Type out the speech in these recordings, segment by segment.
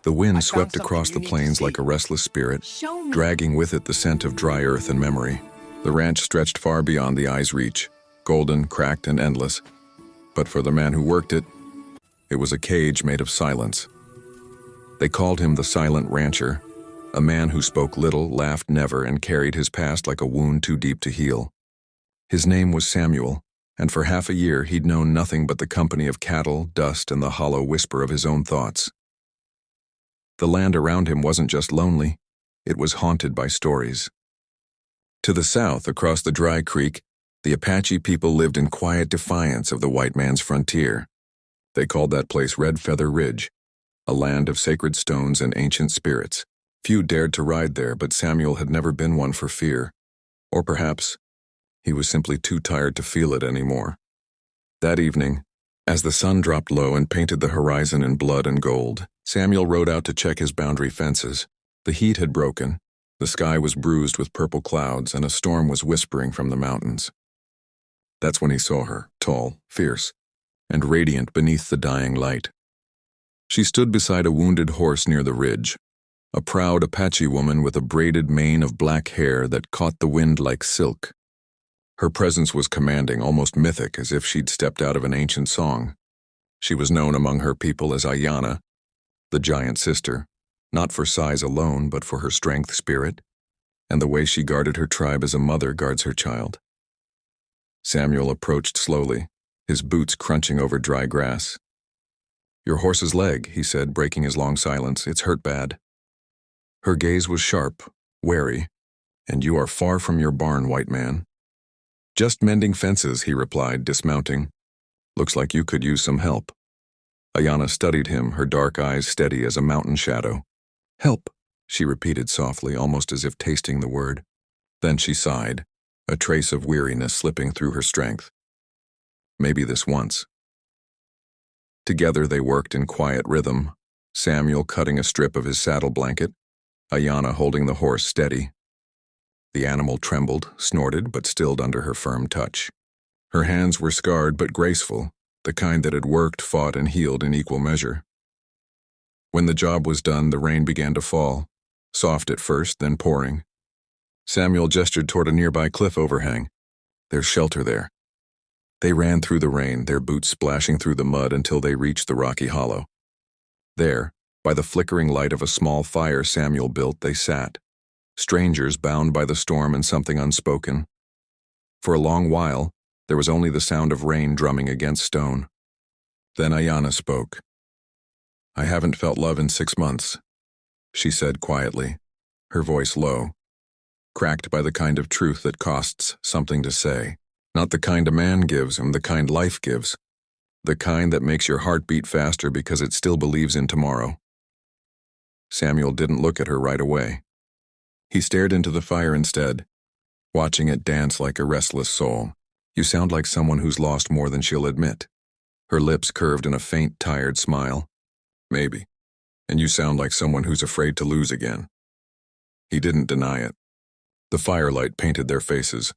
The I wind found swept something across you the need to plains like see. a restless spirit, Show me. dragging with it the scent of dry earth and memory. The ranch stretched far beyond the eye's reach, golden, cracked, and endless. But for the man who worked it, it was a cage made of silence. They called him the Silent Rancher, a man who spoke little, laughed never, and carried his past like a wound too deep to heal. His name was Samuel, and for half a year he'd known nothing but the company of cattle, dust, and the hollow whisper of his own thoughts. The land around him wasn't just lonely, it was haunted by stories. To the south, across the dry creek, the Apache people lived in quiet defiance of the white man's frontier. They called that place Red Feather Ridge, a land of sacred stones and ancient spirits. Few dared to ride there, but Samuel had never been one for fear. Or perhaps he was simply too tired to feel it anymore. That evening, as the sun dropped low and painted the horizon in blood and gold, Samuel rode out to check his boundary fences. The heat had broken, the sky was bruised with purple clouds, and a storm was whispering from the mountains. That's when he saw her, tall, fierce, and radiant beneath the dying light. She stood beside a wounded horse near the ridge, a proud Apache woman with a braided mane of black hair that caught the wind like silk. Her presence was commanding, almost mythic, as if she'd stepped out of an ancient song. She was known among her people as Ayana, the Giant Sister, not for size alone, but for her strength, spirit, and the way she guarded her tribe as a mother guards her child. Samuel approached slowly, his boots crunching over dry grass. "Your horse's leg," he said, breaking his long silence. "It's hurt bad." Her gaze was sharp, wary. "And you are far from your barn, white man." "Just mending fences," he replied, dismounting. "Looks like you could use some help." Ayana studied him, her dark eyes steady as a mountain shadow. "Help," she repeated softly, almost as if tasting the word. Then she sighed, a trace of weariness slipping through her strength. Maybe this once. Together they worked in quiet rhythm, Samuel cutting a strip of his saddle blanket, Ayana holding the horse steady. The animal trembled, snorted, but stilled under her firm touch. Her hands were scarred but graceful, the kind that had worked, fought, and healed in equal measure. When the job was done, the rain began to fall, soft at first, then pouring. Samuel gestured toward a nearby cliff overhang. "There's shelter there." They ran through the rain, their boots splashing through the mud until they reached the rocky hollow. There, by the flickering light of a small fire Samuel built, they sat, strangers bound by the storm and something unspoken. For a long while, there was only the sound of rain drumming against stone. Then Ayana spoke. "I haven't felt love in 6 months," she said quietly, her voice low, cracked by the kind of truth that costs something to say. Not the kind a man gives him, the kind life gives. The kind that makes your heart beat faster because it still believes in tomorrow. Samuel didn't look at her right away. He stared into the fire instead, watching it dance like a restless soul. "You sound like someone who's lost more than she'll admit." Her lips curved in a faint, tired smile. "Maybe. And you sound like someone who's afraid to lose again." He didn't deny it. The firelight painted their faces,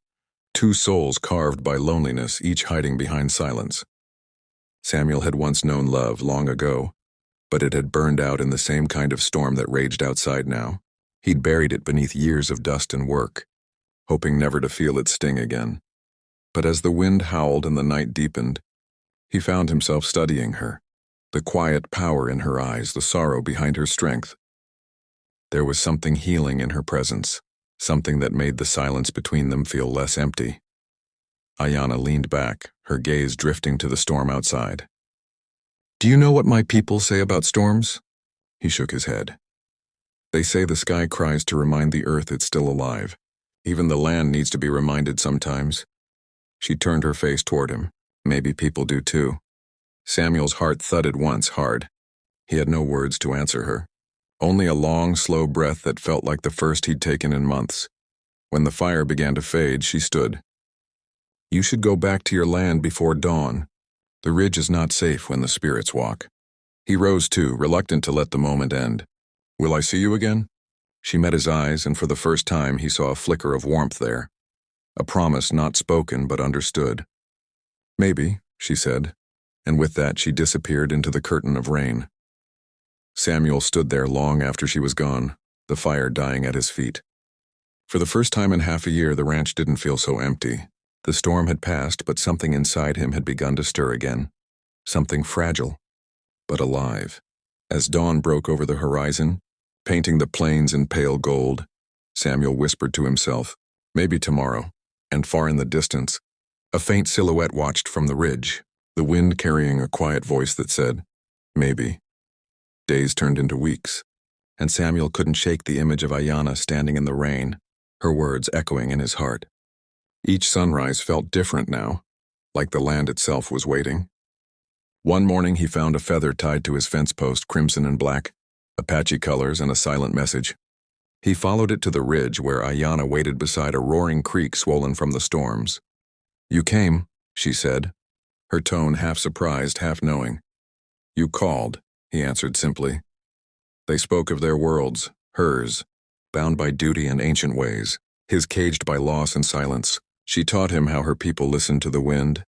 two souls carved by loneliness, each hiding behind silence. Samuel had once known love long ago, but it had burned out in the same kind of storm that raged outside now. He'd buried it beneath years of dust and work, hoping never to feel its sting again. But as the wind howled and the night deepened, he found himself studying her, the quiet power in her eyes, the sorrow behind her strength. There was something healing in her presence, something that made the silence between them feel less empty. Ayana leaned back, her gaze drifting to the storm outside. "Do you know what my people say about storms?" He shook his head. "They say the sky cries to remind the earth it's still alive. Even the land needs to be reminded sometimes." She turned her face toward him. "Maybe people do too." Samuel's heart thudded once hard. He had no words to answer her. Only a long, slow breath that felt like the first he'd taken in months. When the fire began to fade, she stood. "You should go back to your land before dawn. The ridge is not safe when the spirits walk." He rose too, reluctant to let the moment end. "Will I see you again?" She met his eyes, and for the first time he saw a flicker of warmth there. A promise not spoken but understood. "Maybe," she said, and with that she disappeared into the curtain of rain. Samuel stood there long after she was gone, the fire dying at his feet. For the first time in half a year, the ranch didn't feel so empty. The storm had passed, but something inside him had begun to stir again. Something fragile, but alive. As dawn broke over the horizon, painting the plains in pale gold, Samuel whispered to himself, maybe tomorrow. And far in the distance, a faint silhouette watched from the ridge, the wind carrying a quiet voice that said, maybe. Days turned into weeks, and Samuel couldn't shake the image of Ayanna standing in the rain, her words echoing in his heart. Each sunrise felt different now, like the land itself was waiting. One morning he found a feather tied to his fence post, crimson and black, Apache colors and a silent message. He followed it to the ridge where Ayanna waited beside a roaring creek swollen from the storms. "You came," she said, her tone half surprised, half knowing. "You called," he answered simply. They spoke of their worlds, hers, bound by duty and ancient ways, his caged by loss and silence. She taught him how her people listened to the wind,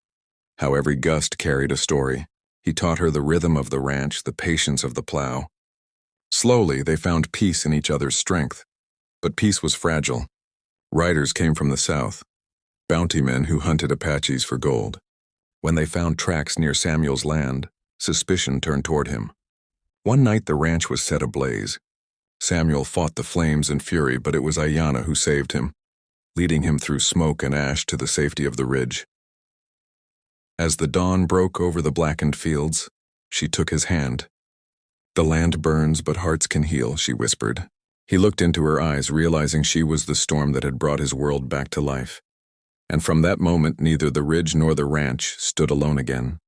how every gust carried a story. He taught her the rhythm of the ranch, the patience of the plow. Slowly, they found peace in each other's strength. But peace was fragile. Riders came from the south, bounty men who hunted Apaches for gold. When they found tracks near Samuel's land, suspicion turned toward him. One night the ranch was set ablaze. Samuel fought the flames in fury, but it was Ayanna who saved him, leading him through smoke and ash to the safety of the ridge. As the dawn broke over the blackened fields, she took his hand. "The land burns, but hearts can heal," she whispered. He looked into her eyes, realizing she was the storm that had brought his world back to life. And from that moment, neither the ridge nor the ranch stood alone again.